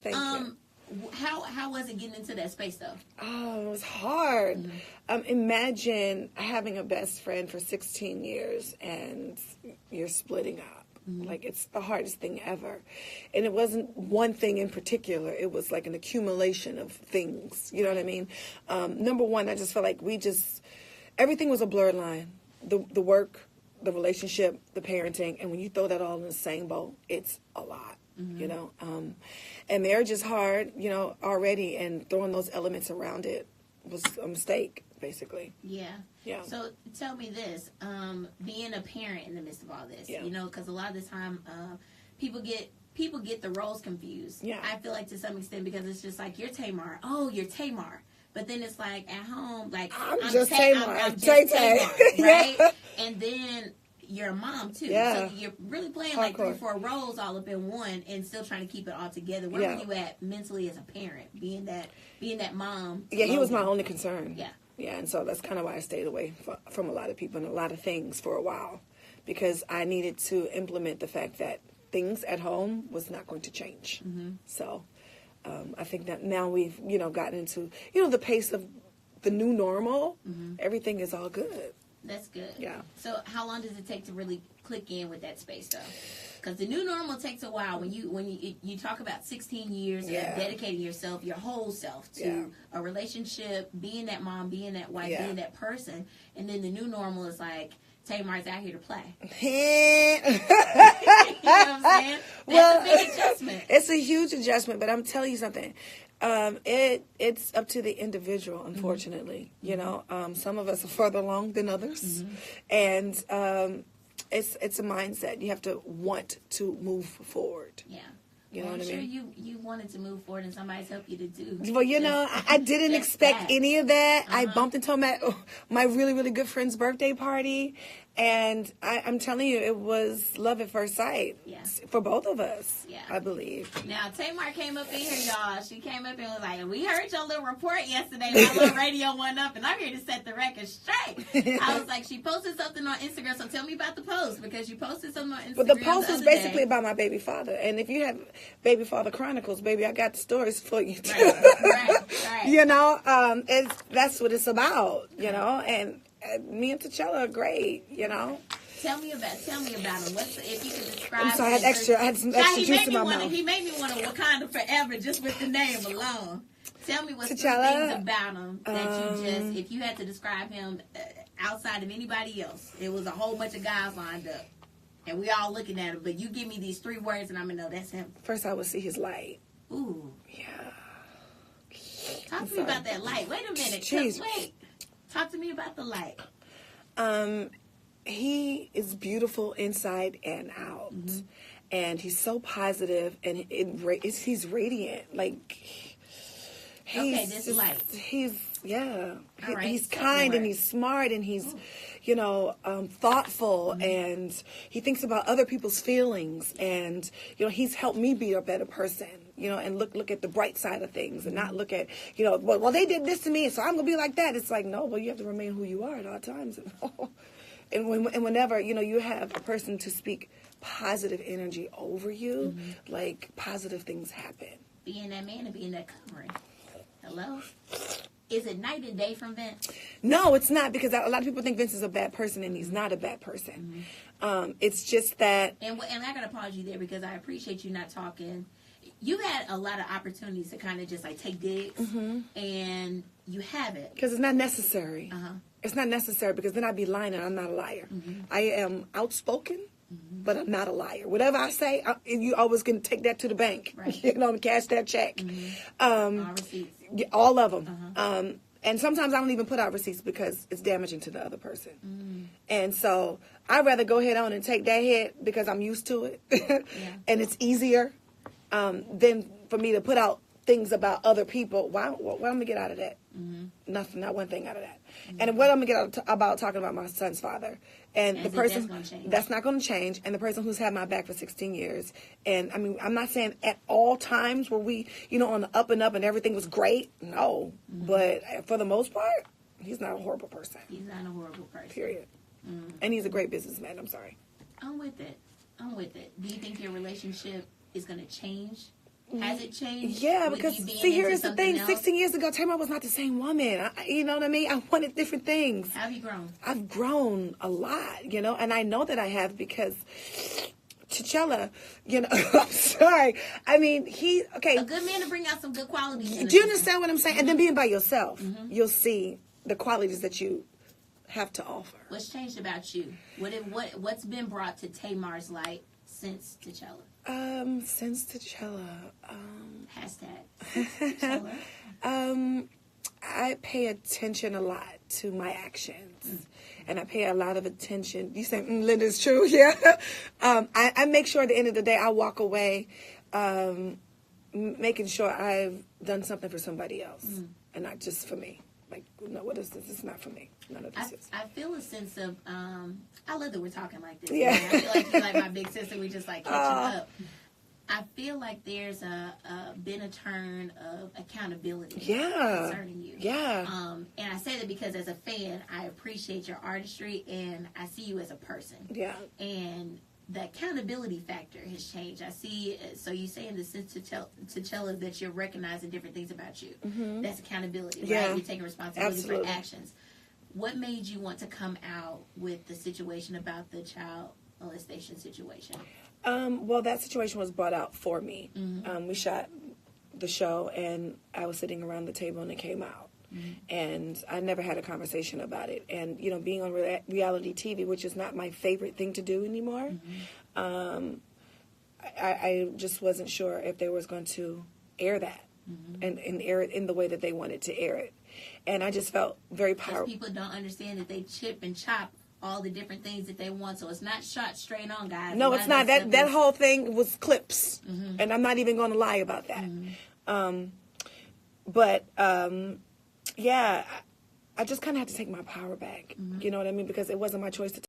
Thank you. How was it getting into that space though? Oh, it was hard. Imagine having a best friend for 16 years and you're splitting up. Like, it's the hardest thing ever. And it wasn't one thing in particular. It was like an accumulation of things. You know what I mean? Number one, I just felt like everything was a blurred line. The work, the relationship, the parenting. And when you throw that all in the same boat, it's a lot, you know? And marriage is hard, you know, already. And throwing those elements around it was a mistake, basically. Yeah. So tell me this, being a parent in the midst of all this, you know, because a lot of the time people get the roles confused. Yeah. I feel like to some extent because it's just like, you're Tamar. Oh, you're Tamar. But then it's like at home, like, I'm just Tamar. I'm just Tamar, right? And then you're a mom too. So you're really playing like 3-4 roles all up in one and still trying to keep it all together. Where were you at mentally as a parent, being that mom? Yeah, he was my only concern. Yeah, and so that's kind of why I stayed away from a lot of people and a lot of things for a while, because I needed to implement the fact that things at home was not going to change. So I think that now we've, you know, gotten into, you know, the pace of the new normal. Everything is all good. That's good. Yeah. So how long does it take to really click in with that space though? Because the new normal takes a while. When you talk about 16 years of dedicating yourself, your whole self to a relationship, being that mom, being that wife, being that person, and then the new normal is like, Tamar's out here to play. You know what I'm saying? That's a big adjustment. It's a huge adjustment, but I'm telling you something. It's up to the individual, unfortunately. You know, some of us are further along than others, and it's a mindset. You have to want to move forward. Yeah. You know what I mean? I'm sure you wanted to move forward and somebody's helped you to do. Well, you know, I didn't expect any of that. I bumped into him at my really, really good friend's birthday party. And I'm telling you, it was love at first sight for both of us, I believe. Now, Tamar came up in here, y'all. She came up and was like, we heard your little report yesterday. My little radio went up, and I'm here to set the record straight. I was like, she posted something on Instagram, so tell me about the post, because you posted something on Instagram. But the post was basically about my baby father. And if you have Baby Father Chronicles, baby, I got the stories for you, too. Right. You know, that's what it's about, you know, and me and T'Challa are great, you know. Tell me about him. If you could describe. I'm sorry, I had some extra juice in my mouth. He made me want to Wakanda Forever just with the name alone. Tell me what's the T'Challa, things about him that you just, if you had to describe him outside of anybody else, it was a whole bunch of guys lined up, and we all looking at him. But you give me these 3 words, and I'm gonna know that's him. First, I would see his light. Ooh. Yeah. Talk to me about that light. Wait a minute. Wait. Talk to me about the light. He is beautiful inside and out, and he's so positive, and he's radiant. Like this light. He's kind and he's smart and he's, you know, thoughtful, and he thinks about other people's feelings, and you know, he's helped me be a better person. You know, and look at the bright side of things, and not look at, you know, well, they did this to me, so I'm gonna be like that. It's like, no, well, you have to remain who you are at all times. And whenever, you know, you have a person to speak positive energy over you, like, positive things happen. Being that man and being that covering. Hello? Is it night and day from Vince? No, it's not, because a lot of people think Vince is a bad person, and he's not a bad person. It's just that... And I gotta pause you there, because I appreciate you not talking... You had a lot of opportunities to kind of just like take digs, and you haven't. Because it's not necessary. It's not necessary, because then I'd be lying, and I'm not a liar. I am outspoken, but I'm not a liar. Whatever I say, you always can take that to the bank, you know, and cash that check. All receipts. All of them. And sometimes I don't even put out receipts because it's damaging to the other person. And so I'd rather go ahead on and take that hit because I'm used to it, and it's easier. Than for me to put out things about other people. What am I going to get out of that? Nothing, not one thing out of that. And what I'm going to get out about talking about my son's father. And the person, that's not going to change. And the person who's had my back for 16 years. And I mean, I'm not saying at all times were we, you know, on the up and up and everything was great. No. But for the most part, he's not a horrible person. He's not a horrible person. Period. And he's a great businessman. I'm sorry. I'm with it. Do you think your relationship is going to change Has it changed? Yeah, because see, here's the thing. 16 years ago, Tamar was not the same woman. You know what I mean? I wanted different things. How have you grown? I've grown a lot, and I know that I have because T'Challa, I'm sorry. I mean, a good man to bring out some good qualities. Do you understand what I'm saying? And then being by yourself, you'll see the qualities that you have to offer. What's changed about you? What's been brought to Tamar's light since T'Challa? Since T'Challa, T'Challa. I pay attention a lot to my actions, and I pay a lot of attention. You say, Linda's true, yeah. I make sure at the end of the day I walk away, making sure I've done something for somebody else, and not just for me. Like, no, what is this? It's not for me. None of this is. I feel a sense of, I love that we're talking like this. Yeah. I feel like you're like my big sister. We just like catching up. I feel like there's been a turn of accountability concerning you. Yeah. And I say that because as a fan, I appreciate your artistry and I see you as a person. Yeah. And the accountability factor has changed. I see, so you say in the sense to T'Challa that you're recognizing different things about you. Mm-hmm. That's accountability, right? You're taking responsibility for actions. What made you want to come out with the situation about the child molestation situation? Well, that situation was brought out for me. Mm-hmm. We shot the show, and I was sitting around the table, and it came out. Mm-hmm. And I never had a conversation about it. And, being on reality TV, which is not my favorite thing to do anymore, I just wasn't sure if they was going to air that and air it in the way that they wanted to air it. And I just felt very powerful. People don't understand that they chip and chop all the different things that they want, so it's not shot straight on, guys. No, it's not. That whole thing was clips, and I'm not even going to lie about that. Yeah, I just kind of had to take my power back. You know what I mean? Because it wasn't my choice to